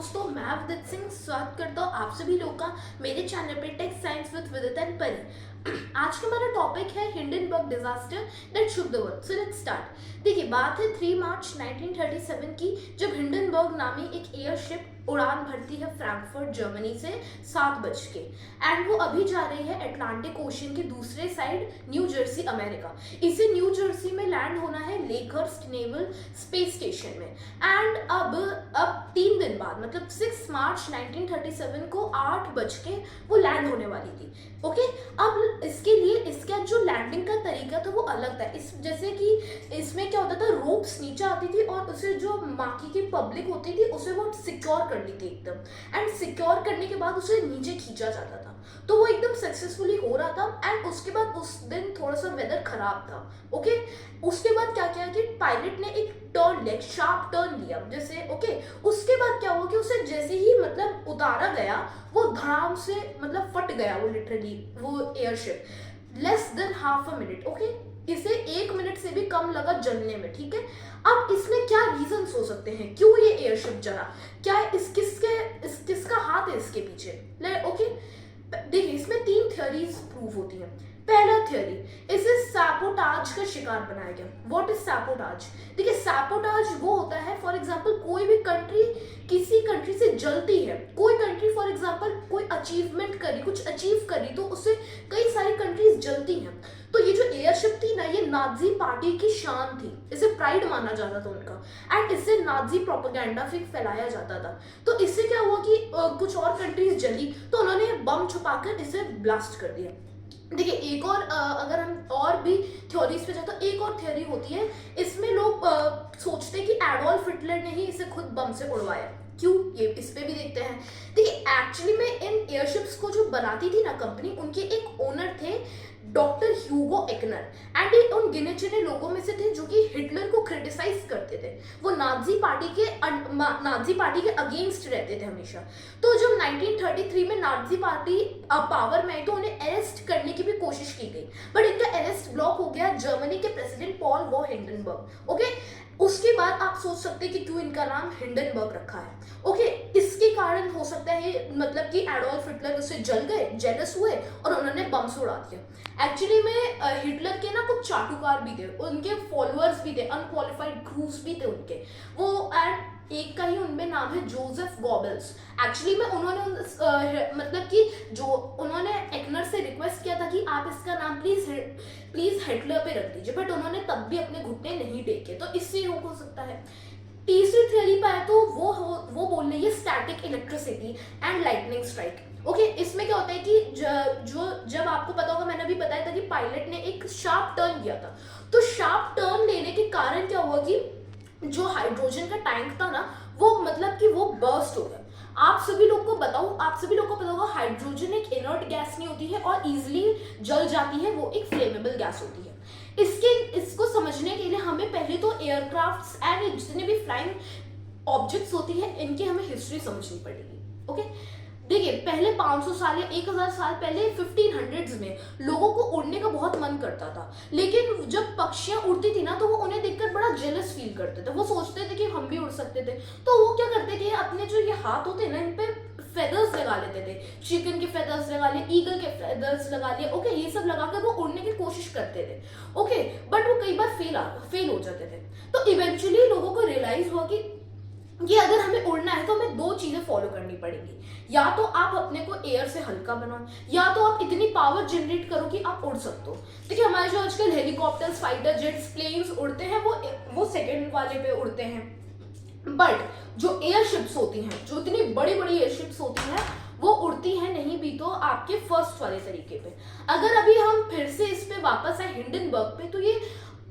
दोस्तों, मैं विदित सिंह स्वागत करता हूँ आप सभी लोग का मेरे चैनल पे टेक साइंस विद विदित एंड परी। आज का हमारा टॉपिक है Hindenburg disaster that shook the world. So let's start. देखिए, बात है 3 मार्च 1937 की, जब हिंडनबर्ग नामी एक एयरशिप उड़ान भरती है फ्रैंकफर्ट जर्मनी से 7 बज के, एंड वो अभी जा रही है अटलांटिक ओशन के दूसरे साइड न्यू जर्सी अमेरिका। इसे न्यू जर्सी में लैंड होना है लेकहर्स्ट नेवल स्पेस स्टेशन में। एंड अब 3 दिन बाद मतलब 6 मार्च 1937 को 8 बज के वो लैंड होने वाली थी। ओके, अब इसके लिए इसका जो लैंडिंग का तरीका था वो अलग था। इस जैसे कि इसमें क्या होता था, रोप्स नीचे आती थी और उसे जो बाकी की पब्लिक होती थी उसे वो सिक्योर कर ली थी एकदम, एंड सिक्योर करने के बाद उसे नीचे खींचा जाता था। तो वो एकदम सक्सेसफुली हो रहा था। एंड उसके बाद उस दिन थोड़ा सा वेदर खराब था। ओके, उसके बाद क्या किया कि पायलट ने एक टर्न लिया, शार्प टर्न लिया जैसे। ओके, उसके बाद क्या हुआ कि उसे जैसे ही मतलब उतारा गया वो धड़ाम से मतलब फट गया वो लिटरली वो airship. Less than half a minute. Okay, इसे 1 मिनट से भी कम लगा जलने में। ठीक है, अब इसमें क्या रीजंस हो सकते हैं क्यों ये एयरशिप जला, क्या किसका हाथ है इसके पीछे। ओके, देखिए इसमें 3 थ्योरीज प्रूव होती हैं। पहला थ्योरी, इसे सैबोटाज का शिकार बनाया गया। What is sabotage? देखिए, सैबोटाज वो होता है, फॉर एग्जांपल कोई भी कंट्री किसी कंट्री से जलती है। कोई कंट्री फॉर एग्जांपल कोई अचीवमेंट करी, कुछ अचीव करी, तो उससे कई सारी कंट्रीज जलती हैं। तो ये जो एयरशिप थी ना, ये नाजी पार्टी की शान थी, इसे प्राइड माना जाता था उनका, एंड इससे नाजी प्रोपेगेंडा फिर फैलाया जाता था। तो इससे क्या हुआ कि कुछ और कंट्रीज जली तो उन्होंने बम छुपाकर इसे ब्लास्ट कर दिया। देखिए, एक और अगर हम और भी थ्योरीज पे जाए तो एक और थ्योरी होती है। इसमें लोग सोचते हैं कि एडोल्फ हिटलर ने ही इसे खुद बम से उड़वाया। क्यों, ये इस पे भी देखते हैं। देखिए, एक्चुअली में इन एयरशिप्स को जो बनाती थी ना कंपनी, उनके एक ओनर थे डॉक्टर ह्यूगो एक्नर, एंड ये उन गिने चुने लोगों में से थे जो कि हिटलर को क्रिटिसाइज करते थे। वो नाजी पार्टी के अगेंस्ट रहते थे हमेशा। तो जब 1933 में नाजी पार्टी पावर में आई तो उन्हें अरेस्ट करने की भी कोशिश की गई, बट इनका अरेस्ट ब्लॉक हो गया जर्मनी के प्रेसिडेंट पॉल वो हिंडनबर्ग। ओके, उसके बाद आप सोच सकते हैं कि क्यों इनका नाम हिंडनबर्ग रखा है। ओके, इसके कारण हो सकता है मतलब कि एडोल्फ हिटलर उससे जल गए, जेलस हुए और उन्होंने बम से उड़ा दिया। एक्चुअली में हिटलर के ना कुछ चाटुकार भी थे, उनके फॉलोअर्स भी थे, अनक्वालिफाइड क्रूज भी थे उनके वो, एंड एक का ही उनमें नाम है जोसेफ गॉबल्स। एक्चुअली में उन्होंने मतलब कि जो उन्होंने एक्नर से रिक्वेस्ट किया था कि आप इसका नाम प्लीज हिटलर पे रख दीजिए, बट उन्होंने तब भी अपने घुटने नहीं टेके। तो इससे हो सकता है। तीसरी थ्योरी पे आए तो वो बोल रही है static electricity and lightning strike. Okay, इसमें क्या होता है कि जब आपको पता होगा, मैंने अभी बताया था कि पायलट ने एक शार्प टर्न किया था, तो शार्प टर्न लेने के कारण क्या हुआ कि जो हाइड्रोजन का टैंक था ना, वो मतलब कि वो बर्स्ट हो गया। आप सभी लोग को पता होगा हाइड्रोजन एक इनर्ट गैस नहीं होती है और इजीली जल जाती है, वो एक फ्लेमेबल गैस होती है। इसको समझने के लिए हमें पहले तो एयरक्राफ्ट्स एंड जितने भी फ्लाइंग ऑब्जेक्ट्स होती है इनकी हमें हिस्ट्री समझनी पड़ेगी। ओके, देखिए, पहले 500 साल या 1000 साल पहले 1500s में लोगों को उड़ने का बहुत मन करता था, लेकिन जब पक्षियां उड़ती थी ना तो वो उन्हें देखकर बड़ा जेलस फील करते थे। वो सोचते थे कि हम भी उड़ सकते थे, तो वो क्या करते थे, अपने जो ये हाथ होते हैं ना, इन पे फेदर्स लगा लेते थे। चिकन के फेदर्स लगा लिए, ईगल के फेदर्स लगा लिए। ओके, ये सब लगाकर वो उड़ने की कोशिश करते थे। ओके, बट वो कई बार फेल हो जाते थे। तो इवेंचुअली लोगों को रियलाइज हुआ कि अगर हमें उड़ना है तो हमें 2 चीजें फॉलो करनी पड़ेंगी। या तो आप अपने को एयर से हल्का बनाओ, या तो आप इतनी पावर जनरेट करो कि आप उड़ सकते हो। देखिए, हमारे जो आजकल हेलीकॉप्टर्स, फाइटर जेट्स, प्लेन्स उड़ते हैं वो सेकंड वाले पे उड़ते हैं, बट जो एयरशिप्स होती हैं, जो इतनी बड़ी बड़ी एयरशिप्स होती हैं, वो उड़ती हैं नहीं भी तो आपके फर्स्ट वाले तरीके पे। अगर अभी हम फिर से इस पे वापस आए हिंडनबर्ग पे, तो ये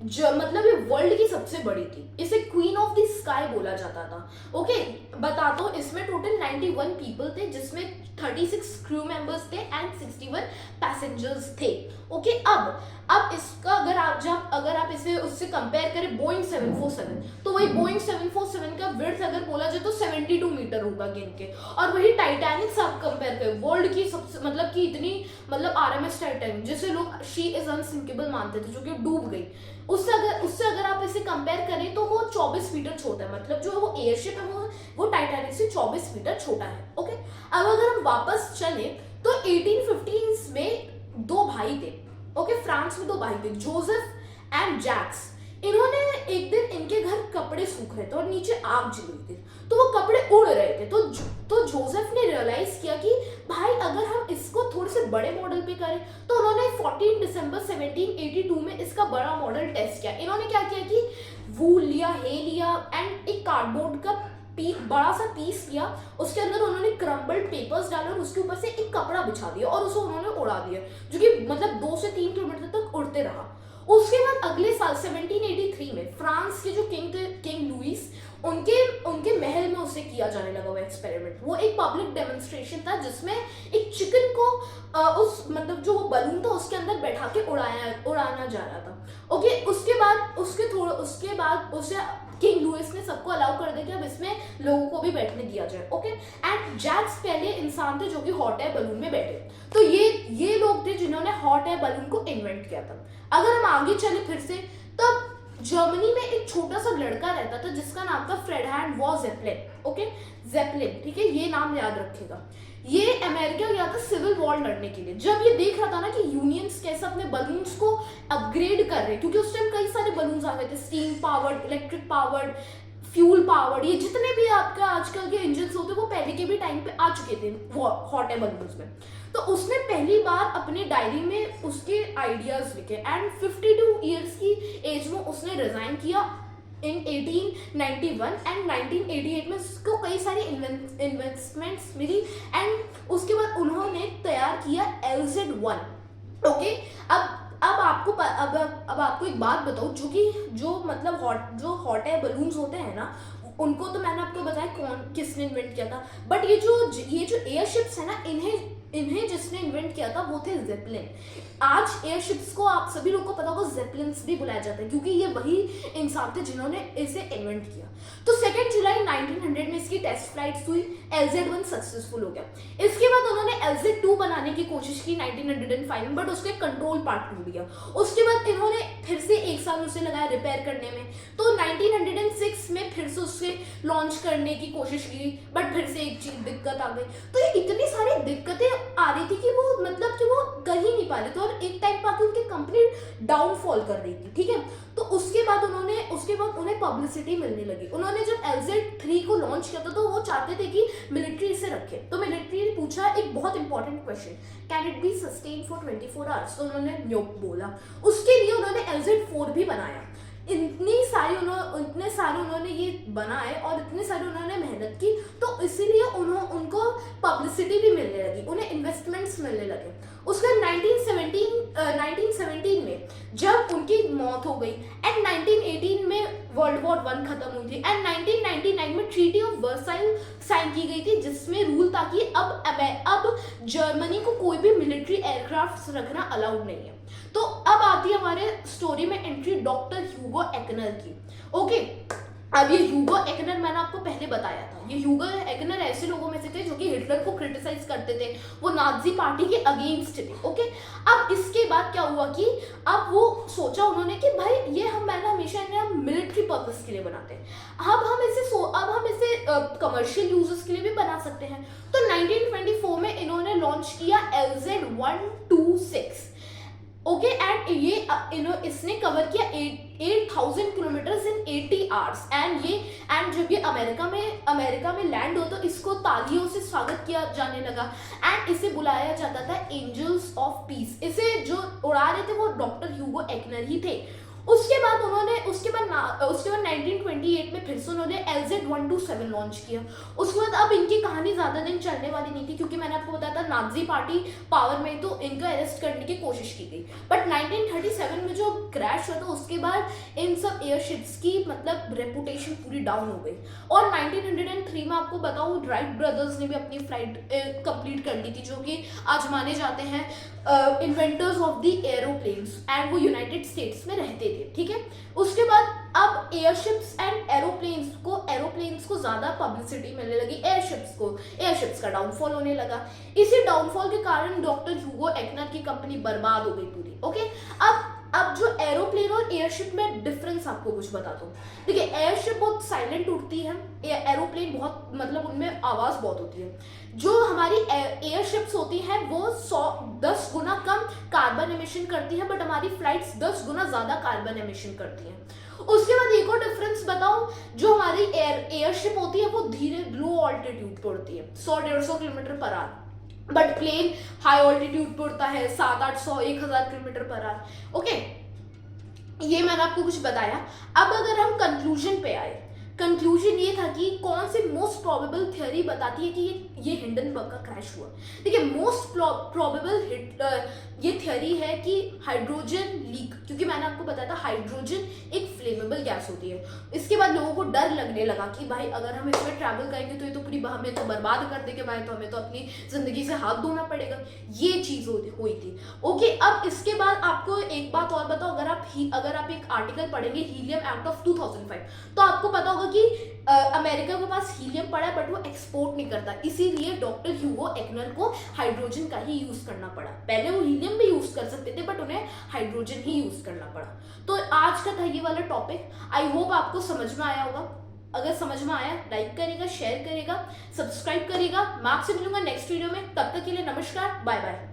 मतलब ये वर्ल्ड की सबसे बड़ी थी। इसे क्वीन ऑफ द स्काई बोला जाता था। ओके, बताता हूँ, इसमें टोटल 91 पीपल थे, जिसमें 36 क्रू मेंबर्स थे एंड 61 पैसेंजर्स थे। ओके, अब इसका अगर आप इसे उससे कंपेयर करें बोइंग 747, तो वही बोइंग 747 का विड्थ अगर बोला जाए तो 72 मीटर कंपेयर होगा कि इनके, और वही टाइटैनिक से आप कंपेयर करें, वर्ल्ड की सबसे मतलब कि इतनी मतलब RMS टाइटैनिक जिसे लोग शी इज अनसिंकेबल मानते थे, जो कि डूब गई, उससे अगर आप इसे कंपेयर करें तो वो 24 मीटर छोटा है, मतलब जो वो एयरशिप है वो टाइटैनिक से 24 मीटर छोटा है। ओके, अब अगर हम वापस चले तो 1850s में दो भाई थे, ओके, फ्रांस में दो भाई थे, जोसेफ एंड जैक्स। इन्होंने एक दिन इनके घर कपड़े सूख रहे थे और नीचे आग जल रही थी, तो वो कपड़े उड़ रहे थे, तो जोसेफ ने रियलाइज किया कि भाई अगर हम इसको थोड़े से बड़े मॉडल पे करें, तो उन्होंने 14 दिसंबर 1782 में इसका बड़ा मॉडल टेस्ट किया। इन्होंने क्या किया कि वूल लिया, हे लिया एंड एक कार्डबोर्ड का बड़ा सा पीस लिया, उसके अंदर उन्होंने क्रम्बल्ड पेपर्स डाले और उसके ऊपर से एक कपड़ा बिछा दिया और उसे उन्होंने उड़ा दिया, जो कि मतलब 2 से 3 किलोमीटर तक उड़ते रहा। उसके बाद अगले साल 1783 में फ्रांस के जो किंग थे, किंग लुइस, उनके महल में उसे किया जाने लगा वो एक्सपेरिमेंट। वो एक पब्लिक डेमोन्स्ट्रेशन था जिसमें एक चिकन को उस मतलब जो बलून था उसके अंदर बैठा के उड़ाना जा रहा था। ओके, उसके बाद उसे किंग लुइस ने सबको अलाउ कर दिया कि अब इसमें लोगों को भी बैठने दिया जाए। ओके, एंड जैक्स पहले इंसान थे जो कि हॉट एयर बलून में बैठे, तो ये लोग थे जिन्होंने हॉट एयर बलून को इन्वेंट किया था। अगर हम आगे चले फिर से, तब जर्मनी में एक छोटा सा लड़का रहता था जिसका नाम था Frederick von Zeppelin. Okay, Zeppelin, ठीक है, ये नाम याद रखिएगा। ये अमेरिका गया था सिविल वॉर लड़ने के लिए। जब ये देख रहा था ना कि यूनियंस कैसे अपने बलून्स को अपग्रेड कर रहे, क्योंकि उस टाइम कई सारे बलून्स आ गए थे, steam powered, electric powered, fuel powered, ये जितने भी आपका आजकल के इंजन्स होते वो पहले के भी टाइम पे आ चुके थे हॉट एयर बलून्स में। तो उसने पहली बार अपने डायरी में उसके आइडियाज लिखे एंड 52 ईयर्स की एज में उसने रिजाइन किया इन 1891 एंड 1988 में उसको कई सारी इन्वेस्टमेंट्स मिली एंड उसके बाद उन्होंने तैयार किया LZ-1। ओके, अब आपको एक बात बताऊं, जो मतलब हॉट एयर बलून्स होते हैं ना, उनको तो मैंने आपको बताया किसने इन्वेंट किया था, बट ये जो एयरशिप्स है ना, इन्हें जिसने इन्वेंट किया था वो थे ज़ेपेलिन। आज एयरशिप्स को आप सभी लोगों को पता होगा ज़ेपेलिन्स भी बुलाया जाता है, क्योंकि ये वही इंसान थे जिन्होंने इसे इन्वेंट किया। तो 2 जुलाई 1900 में इसकी टेस्ट फ्लाइट्स हुई, LZ-1 सक्सेसफुल हो गया। इसके बाद उन्होंने LZ-2 बनाने की कोशिश की 1905 में, बट उसका कंट्रोल पार्ट टूट गया। उसके बाद इन्होंने फिर से 1 साल उसे लगाया रिपेयर करने में, तो 1906 में फिर से उसे लॉन्च करने की कोशिश की, बट फिर से एक चीज दिक्कत आ गई। तो ये इतनी सारी दिक्कतें आ रही थी कि वो मतलब कि वो कर ही नहीं पा रहे थे, और एक टाइम पर आके उनकी कंपनी डाउनफॉल कर रही थी, ठीक है। तो उसके बाद उन्हें पब्लिसिटी मिलने लगी। उन्होंने जब LZ-3 को लॉन्च किया था तो वो चाहते थे कि मिलिट्री इसे रखे, तो मिलिट्री ने पूछा एक बहुत important question, can it be sustain for 24 hours, तो उन्होंने नो बोला। उसके लिए उन्होंने LZ-4 भी बनाया। इतने सारे उन्होंने ये बनाए और इतने सारे उन्होंने मेहनत की, तो इसीलिए उनको पब्लिसिटी भी मिलने लगी, उन्हें इन्वेस्टमेंट्स मिलने लगे। उसके 1917 में जब उनकी मौत हो गई एंड 1918 में वर्ल्ड वॉर 1 खत्म हुई थी एंड 1999 में ट्रीटी ऑफ वर्साइल साइन की गई थी, जिसमें रूल था कि अब जर्मनी को कोई भी मिलिट्री एयरक्राफ्ट रखना अलाउड नहीं है। तो अब आती है हमारे स्टोरी में एंट्री डॉक्टर ह्यूगो एक्नर की। ओके, अब ये ह्यूगो एक्नर मैंने आपको पहले बताया था, ये ह्यूगो एक्नर ऐसे लोगों में से थे जो कि हिटलर को क्रिटिसाइज करते थे, वो नाजी पार्टी के अगेंस्ट थे। ओके, अब इसके बाद क्या हुआ कि अब वो सोचा उन्होंने कि भाई ये मैंने हमेशा मिलिट्री पर्पस के लिए बनाते हैं, अब हम इसे कमर्शियल यूजेस के लिए भी बना सकते हैं। तो 1924 में इन्होंने लॉन्च किया LZ-126। ओके, एंड इसने कवर किया 8,000 किलोमीटर इन 80 आवर्स एंड जब ये अमेरिका में लैंड हो तो इसको तालियों से स्वागत किया जाने लगा एंड इसे बुलाया जाता था एंजल्स ऑफ पीस। इसे जो उड़ा रहे थे वो डॉक्टर ह्यूगो एक्नर ही थे। उसके बाद 1928 में फिर से उन्होंने LZ-127 लॉन्च किया। उसके बाद अब इनकी कहानी ज्यादा दिन चलने वाली नहीं थी, क्योंकि मैंने आपको बताया था नाजी पार्टी पावर में, तो इनको अरेस्ट करने की कोशिश की गई। बट 1937 में जो क्रैश हुआ था उसके बाद इन सब एयरशिप्स की मतलब रेपुटेशन पूरी डाउन हो गई। और 1903 में आपको बताऊं राइट ब्रदर्स ने भी अपनी फ्लाइट कंप्लीट कर ली थी, जो कि आज माने जाते हैं inventors of the aeroplanes and वो यूनाइटेड स्टेट्स में रहते थे, ठीक है। उसके बाद अब एयरशिप्स एंड एरोप्लेन्स को ज़्यादा पब्लिसिटी मिलने लगी, एयरशिप्स का डाउनफॉल होने लगा। इसी डाउनफॉल के कारण डॉक्टर ह्यूगो एक्नर की कंपनी बर्बाद हो गई पूरी, ओके। अब जो एरोप्लेन और एयरशिप में डिफरेंस आपको कुछ बताता हूँ। देखिए, एयरशिप बहुत साइलेंट उड़ती है, एरोप्लेन बहुत मतलब उनमें आवाज़ बहुत होती है। जो हमारी एयरशिप्स होती हैं वो 10 गुना कम कार्बन एमिशन करती हैं, बट हमारी फ्लाइट्स 10 गुना ज़्यादा कार्बन एमिशन करती हैं। उसके बाद एक और डिफरेंस बताऊं, जो हमारी एयरशिप होती है वो धीरे लो ऑल्टीट्यूड पर उड़ती है, 100-150 kilometre per hour, but plane high altitude पर उड़ता है 700-800-1000 किलोमीटर पर आवर, ओके। ये मैंने आपको कुछ बताया। अब अगर हम कंक्लूजन पे आए, कंक्लूजन ये था कि कौन सी मोस्ट प्रोबेबल थ्योरी बताती है कि ये हिंडनबर्ग का क्रैश हुआ। देखिए, मोस्ट प्रोबेबल ये थ्योरी है कि हाइड्रोजन लीक, क्योंकि मैंने आपको बताया था हाइड्रोजन एक फ्लेमेबल गैस होती है। इसके बाद लोगों को डर लगने लगा कि भाई अगर हम इसमें ट्रैवल करेंगे तो ये तो पूरी हमें तो बर्बाद कर देंगे भाई, तो हमें तो अपनी जिंदगी से हाथ धोना पड़ेगा। ये चीज हुई थी, ओके। अब इसके बाद आपको एक बात और बताओ, अगर आप एक आर्टिकल पढ़ेंगे हीलियम एक्ट ऑफ 2005, तो आपको पता होगा कि अमेरिका के पास हीलियम पड़ा है बट वो एक्सपोर्ट नहीं करता, इसीलिए डॉक्टर ह्यूगो एक्नर को हाइड्रोजन का ही यूज करना पड़ा। पहले वो हीलियम भी यूज कर सकते थे बट उन्हें हाइड्रोजन ही यूज करना पड़ा। तो आज का था ये वाला टॉपिक। आई होप आपको समझ में आया होगा। अगर समझ में आया लाइक करेगा, शेयर करेगा, सब्सक्राइब करेगा। मैं आपसे मिलूंगा नेक्स्ट वीडियो में, तब तक के लिए नमस्कार, बाय बाय।